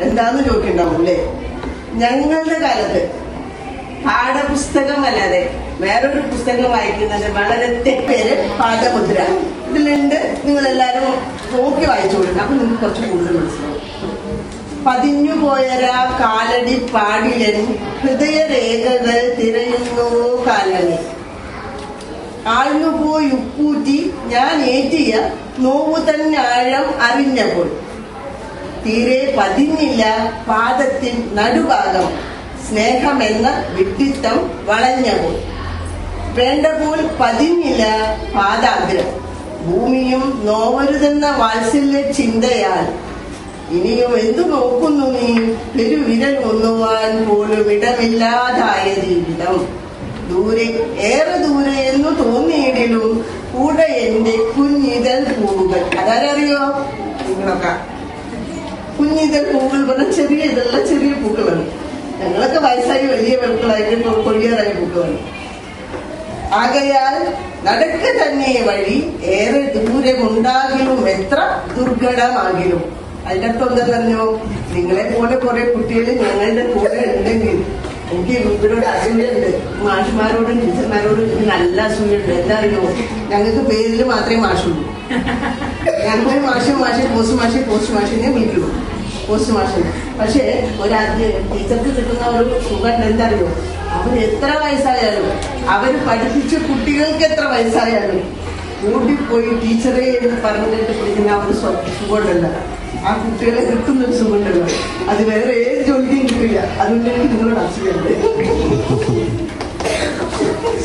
എന്താന്ന് ചോദിക്കണ്ടാവൂല്ലേ? ഞങ്ങളുടെ കാലത്ത് പാഠപുസ്തകമല്ലാതെ വേറൊരു പുസ്തകം വായിക്കുന്നത് വളരെ പേര് പാഠമുദ്ര ഇതിലുണ്ട്. നിങ്ങൾ എല്ലാരും നോക്കി വായിച്ചു കൊടുക്കുക. അപ്പൊ നിങ്ങൾക്ക് കുറച്ച് കൂടുതൽ മനസ്സിലാവും. പതിഞ്ഞു പോയരാ കാലടി പാടിലൻ ഹൃദയരേഖകൾ തിരയുന്നു കാലണി ആഴ്ന്നുപോയി ഉപ്പൂറ്റി ഞാൻ ഏറ്റിയ നോവു തന്നാഴം അറിഞ്ഞപ്പോൾ തീരെ പതിഞ്ഞില്ല പാദത്തിൻ നടുഭാഗം സ്നേഹമെന്ന വിഡ്ഢിത്തം വളഞ്ഞപ്പോൾ വേണ്ടപ്പോൾ പതിഞ്ഞില്ല പാദാഗ്രം ഭൂമിയും നോവരുതെന്ന വാത്സല്യ ചിന്തയാൽ ഇനിയും എന്തു നോക്കുന്നു നീ പെരുവിരൽ ഒന്നുവാൻ പോലും ഇടമില്ലാതായ ജീവിതം ദൂരെ ഏറെ ദൂരെ എന്ന് തോന്നിയിടിലും കൂടെ എന്റെ കുഞ്ഞിതൽ പൂവുകൾ. അതാരറിയോ? നിങ്ങളൊക്കെ കുഞ്ഞിതൽ പൂക്കൾ പറഞ്ഞ ചെറിയ ഇതുള്ള ചെറിയ പൂക്കളാണ്. ഞങ്ങളൊക്കെ വയസ്സായി വലിയ പൂക്കളായിട്ട് കൊഴിയാറായ പൂക്കളാണ്. ആകയാൽ നടക്ക തന്നെ വഴി ഏറെ ദൂരമുണ്ടാകിലും എത്ര ദുർഘടമാകിലും. അതിന്റെ അർത്ഥം എന്താണെന്നോ, നിങ്ങളെ പോലെ കുറെ കുട്ടികൾ ഞങ്ങളുടെ കൂടെ ഉണ്ടെങ്കിൽ എനിക്ക് ഇവരോട് അസൂയുണ്ട്. മാഷുമാരോടും ടീച്ചർമാരോടും എനിക്ക് നല്ല അസൂയുണ്ട്. എന്താ അറിയോ? ഞങ്ങൾക്ക് പേരിൽ മാത്രമേ മാഷുള്ളൂ. ഞങ്ങൾ മാഷ് പോസ്റ്റ് മാഷിനെ വിളിക്കുള്ളൂ, പോസ്റ്റ് മാഷിന്. പക്ഷേ ടീച്ചർക്ക് കിട്ടുന്ന ഒരു സുഖം എന്താ അറിയോ? അവർ എത്ര വയസ്സായാലും അവർ പഠിപ്പിച്ച കുട്ടികൾക്ക് എത്ര വയസ്സായാലും കൂട്ടിപ്പോയി ടീച്ചറെ എന്ന് പറഞ്ഞിട്ട് പഠിക്കുന്ന ഒരു സുഖമുണ്ടല്ല. ആ കുട്ടികളെ കിട്ടുന്നൊരു സുഖമുണ്ടല്ലോ, അത് വേറെ ഏത് ജോലിക്കും കിട്ടില്ല. അതുകൊണ്ട് എനിക്ക് നിങ്ങളോട് അസൂയുണ്ട്.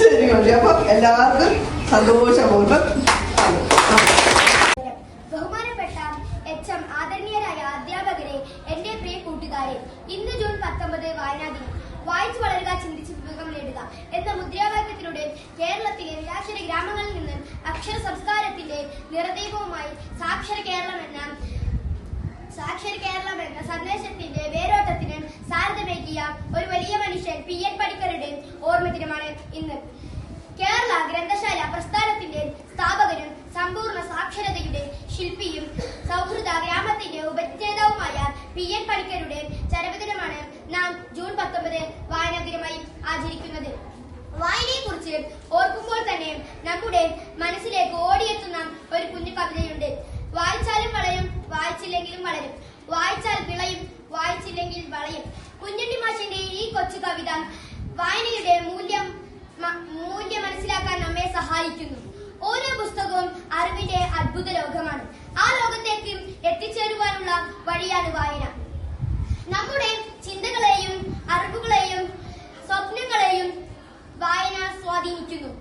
ശരി മതി. അപ്പൊ എല്ലാവർക്കും സന്തോഷപൂർവ്വം ബഹുമാനപ്പെട്ട എച്ച്.എം. ആദരണീയരായ അധ്യാപകരെ, എന്റെ പ്രിയ കൂട്ടുകാരെ, ഇന്ന് ജൂൺ 19 വായനാ ദിനം. വായിച്ചു വളരുക, ചിന്തിച്ച് വിവേകം നേടുക എന്ന മുദ്രാവാക്യത്തിലൂടെ കേരളത്തിലെ നിരാക്ഷര ഗ്രാമങ്ങളിൽ നിന്ന് അക്ഷര സംസ്കാരത്തിന്റെ നിറദീപവുമായി സാക്ഷര കേരളം എന്ന സന്ദേശത്തിന്റെ വേരോട്ടത്തിന് സാരഥ്യമേകിയ ഒരു വലിയ മനുഷ്യൻ P.N. പണിക്കരുടെ ഓർമ്മ ദിനമാണ് ഇന്ന്. കേരള ഗ്രന്ഥശാല പ്രസ്ഥാനത്തിന്റെ സ്ഥാപകനും സമ്പൂർണ്ണ സാക്ഷരതയുടെ ശില്പിയും സൗഹൃദ ഗ്രാമത്തിന്റെ ഉപജ്ഞേതാവുമായ P.N. പണിക്കരുടെ ചരമദിനമാണ് നാം ജൂൺ 19 വായനാ ദിനമായി ആചരിക്കുന്നത്. വായനയെ കുറിച്ച് ഓർക്കുമ്പോൾ തന്നെ നമ്മുടെ മനസ്സിലേക്ക് ഓടിയെത്തുന്ന ഒരു കുഞ്ഞു കവിതയുണ്ട്. വായിച്ചാലും വളരും, വായിച്ചില്ലെങ്കിലും വളരും, വായിച്ചാൽ വിളയും, വായിച്ചില്ലെങ്കിൽ വളയും. കുഞ്ഞുണ്ണി മാഷിന്റെ ഈ കൊച്ചു കവിത വായനയുടെ മൂല്യം മനസ്സിലാക്കാൻ നമ്മെ സഹായിക്കുന്നു. ഓരോ പുസ്തകവും അറിവിന്റെ അത്ഭുത ലോകമാണ്. ആ ലോകത്തേക്ക് എത്തിച്ചേരുവാനുള്ള വഴിയാണ് വായന. നമ്മുടെ ചിന്തകളെയും അറിവുകളെയും സ്വപ്നങ്ങളെയും വായന സ്വാധീനിക്കുന്നു.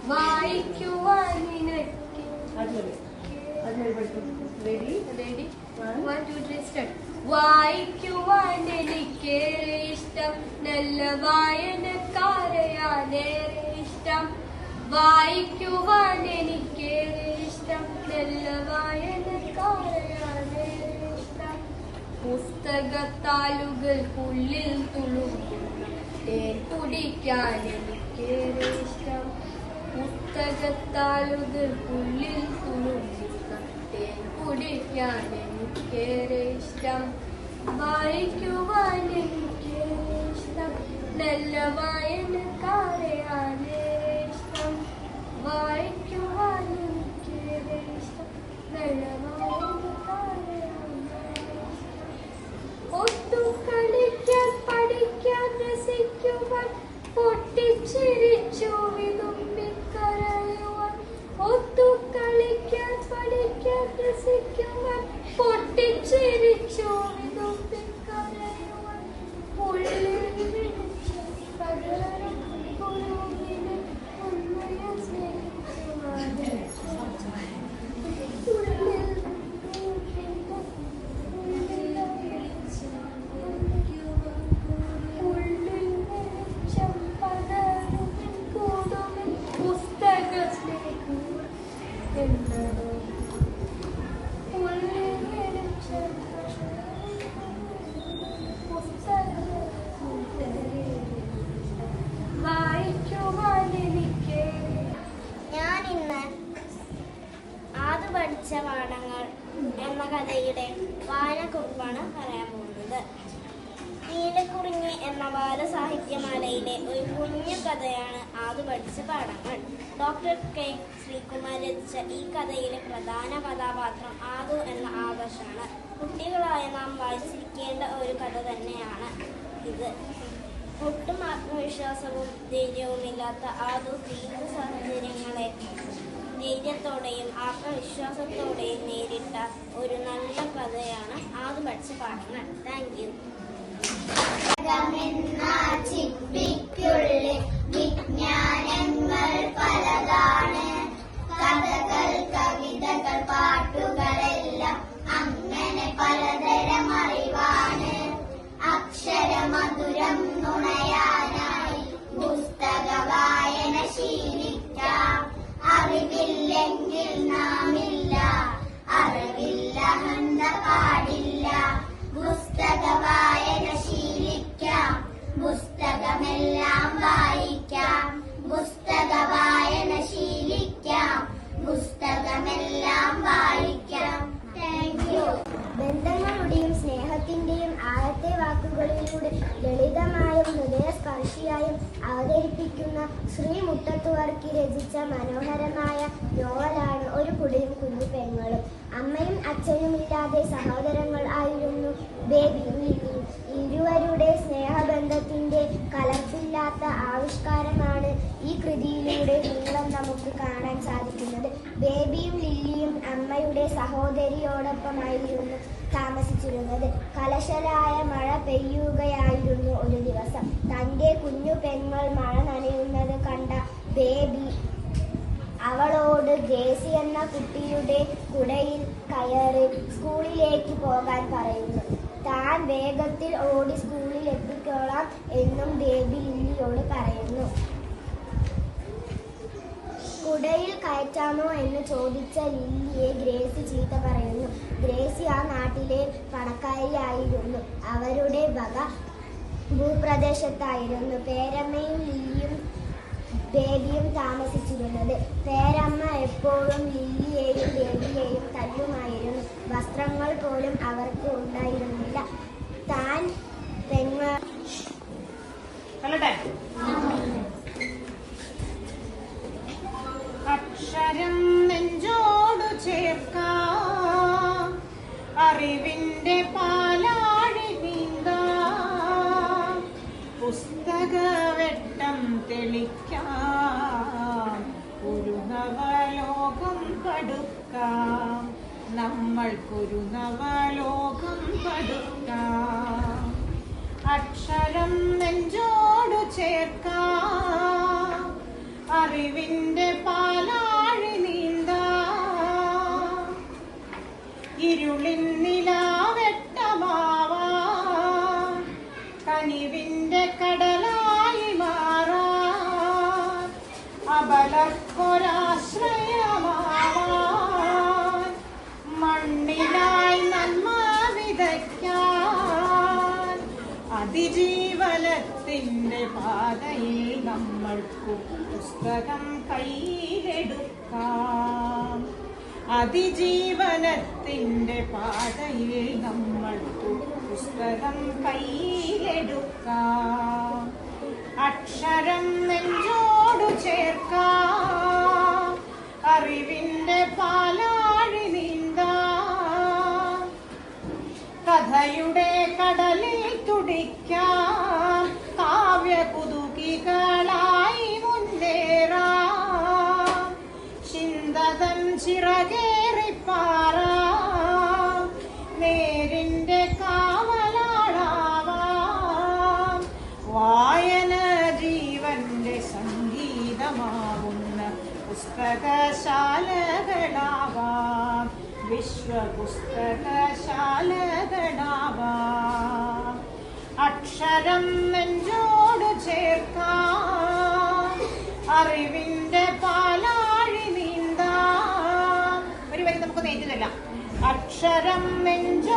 വായിക്കുവാൻ നിനക്ക് വായിക്കുവാൻ എനിക്കേറെ ഇഷ്ടം, നല്ല വായനക്കാരെയാണേറെ ഇഷ്ടം. വായിക്കുവാൻ എനിക്കേറെ ഇഷ്ടം, നല്ല വായനക്കാരെയാണേറെ ഇഷ്ടം. പുസ്തകത്താളുകൾ പുല്ലിൽ തുളുമ്പുന്ന തേൻ കുടിക്കാൻ എനിക്കേറെ ഇഷ്ടം. പുസ്തകത്താളുകൾ പുല്ലിൽ തുളുമ്പുന്ന തേൻ കുടിക്കാൻ എനിക്കേറെ ഇഷ്ടം. വായിക്കുവാൻ എനിക്കേറെ ഇഷ്ടം, നല്ല വായനക്കാരെയാണേറെ ഇഷ്ടം. വായിക്കുവാൻ എനിക്കേറെ ഇഷ്ടം, നല്ല വായനക്കാരെയാണേറെ ഇഷ്ടം. ഒത്തു കളിക്കാൻ പഠിക്കാൻ രസിക്കുവാൻ പൊട്ടിച്ചിരിച്ചു വിതുമ്പിക്കരയുവാൻ. ഒത്തു കളിക്കാൻ പഠിക്കാൻ രസിക്കുവാൻ പൊട്ടിച്ചിരിച്ചു വിതുമ്പിക്കരയുവാൻ. ഉള്ളിൽ വിളിച്ചു പകരം ഗുരുവിനെ ഉണ്മയെ സ്നേഹിക്കുവാൻ. ഞാൻ ഇന്ന് ആദ്യ പഠിച്ച പാഠങ്ങൾ എന്ന കഥയുടെ വായനക്കുറിപ്പാണ് പറയാൻ പോകുന്നത്. നീലക്കുറിഞ്ഞി എന്ന ബാലസാഹിത്യമാലയിലെ ഒരു കുഞ്ഞു കഥയാണ് ആദ്യ പഠിച്ച പാഠങ്ങൾ. ഡോക്ടർ കെ ശ്രീകുമാർ രചിച്ച ഈ കഥയിലെ പ്രധാന കഥാപാത്രം ആദു എന്ന ആദർശാണ്. കുട്ടികളായ നാം വായിച്ചിരിക്കേണ്ട ഒരു കഥ തന്നെയാണ് ഇത്. ഒട്ടും ആത്മവിശ്വാസവും ധൈര്യവുമില്ലാത്ത ആദു ജീവിത സാഹചര്യങ്ങളെ ധൈര്യത്തോടെയും ആത്മവിശ്വാസത്തോടെയും നേരിട്ട ഒരു നല്ല കഥയാണ് ആദ്യ പഠിച്ച പാഠങ്ങൾ. Thank you. ചിപ്പിക്കുള്ളിൽ വിജ്ഞാനങ്ങൾ പലതാണ്, കഥകൾ കവിതകൾ പാട്ടുകളെല്ലാം അങ്ങനെ പലതരം അറിവാണ്. അക്ഷരമധുരം നുണയാനായി പുസ്തക വായന ശീലിക്കാം. അറിവില്ലെങ്കിൽ നാമില്ല, അറിവില്ല ഹന്ത പാടില്ല. പുസ്തക വായന ശീലിക്കാം, പുസ്തകമെല്ലാം വായിക്കാം. പുസ്തക വായന ശീലിക്കാം, പുസ്തകമെല്ലാം വായിക്കാം. Thank you. ബന്ധങ്ങളുടെയും സ്നേഹത്തിന്റെയും ആഴത്തെ വാക്കുകളിലൂടെ ലളിതമായും ഹൃദയസ്പർശിയായും അവതരിപ്പിക്കുന്ന ശ്രീ മുട്ടത്തുവർക്കി രചിച്ച മനോഹരമായ നോവലാണ് ഒരു കുടിയും കുഞ്ഞു പെങ്ങളും. അമ്മയും അച്ഛനുമില്ലാതെ സഹോദരങ്ങൾ ആയിരുന്നു ബേബിയും ലില്ലിയും. ഇരുവരുടെ സ്നേഹബന്ധത്തിന്റെ കലർപ്പില്ലാത്ത ആവിഷ്കാരമാണ് ഈ കൃതിയിലൂടെ നീളം നമുക്ക് കാണാൻ സാധിക്കുന്നത്. ബേബിയും ലില്ലിയും അമ്മയുടെ സഹോദരിയോടൊപ്പമായിരുന്നു താമസിച്ചിരുന്നത്. കലശലായ മഴ പെയ്യുകയായിരുന്നു ഒരു ദിവസം. തന്റെ കുഞ്ഞു പെങ്ങൾ മഴ നനയുന്നത് കണ്ട ബേബി അവളോട് ഗ്രേസി എന്ന കുട്ടിയുടെ കുടയിൽ കയറി സ്കൂളിലേക്ക് പോകാൻ പറയുന്നു. താൻ വേഗത്തിൽ ഓടി സ്കൂളിൽ എത്തിക്കോളാം എന്നും ബേബി ലില്ലിയോട് പറയുന്നു. കുടയിൽ കയറ്റാമോ എന്ന് ചോദിച്ച ലില്ലിയെ ഗ്രേസി ചീത്ത പറയുന്നു. ഗ്രേസി ആ നാട്ടിലെ പണക്കാരിയായിരുന്നു. അവരുടെ വക ഭൂപ്രദേശത്തായിരുന്നു പേരമ്മയും ലില്ലിയും ബേബിയും താമസിച്ചിരുന്നത്. പേരമ്മ എപ്പോഴും ലില്ലിയെയും ബേബിയെയും തല്ലുമായിരുന്നു. വസ്ത്രങ്ങൾ പോലും അവർക്ക് ഉണ്ടായിരുന്നില്ല. താൻ അക്ഷരം നെഞ്ചോടു ചേർക്കാം, അറിവിന്റെ പാലാഴി നീന്താം. പുസ്തകവെട്ടം തെളിക്കാം, ഒരു നവലോകം പടുക്കാം. നമ്മൾക്കൊരു നവലോകം പടുക്കാം. അക്ഷരം നെഞ്ചോടു ചേർക്കാം, അറിവിന്റെ പാതയിൽ നമ്മൾക്കു പുസ്തകം കയ്യിലെടുക്കാം. അതിജീവനത്തിൻ്റെ പാതയിൽ നമ്മൾക്കു പുസ്തകം കയ്യിലെടുക്കാം. അക്ഷരം നെഞ്ചോടു ചേർക്കാം, അറിവിൻ്റെ പാലാഴി നീന്താം. കഥയുടെ കടലിൽ തുടിക്കാം, കാവ്യ കുതുകികളായി മുന്നേറാം. ചിന്തതൻ ചിറകേറിപ്പാറാം, നേരിൻ്റെ കാവലാളാവാം. വായന ജീവന്റെ സംഗീതമാവുന്ന പുസ്തകശാലകളാവാം, വിശ്വപുസ്തകശാലകളാവാം. അക്ഷരം നെഞ്ചോട് ചേർക്കാം, അറിവിന്റെ പാലാഴി നീന്താം. ഒരു വരി നമുക്ക് നേരിട്ടല്ല. അക്ഷരം നെഞ്ചോട്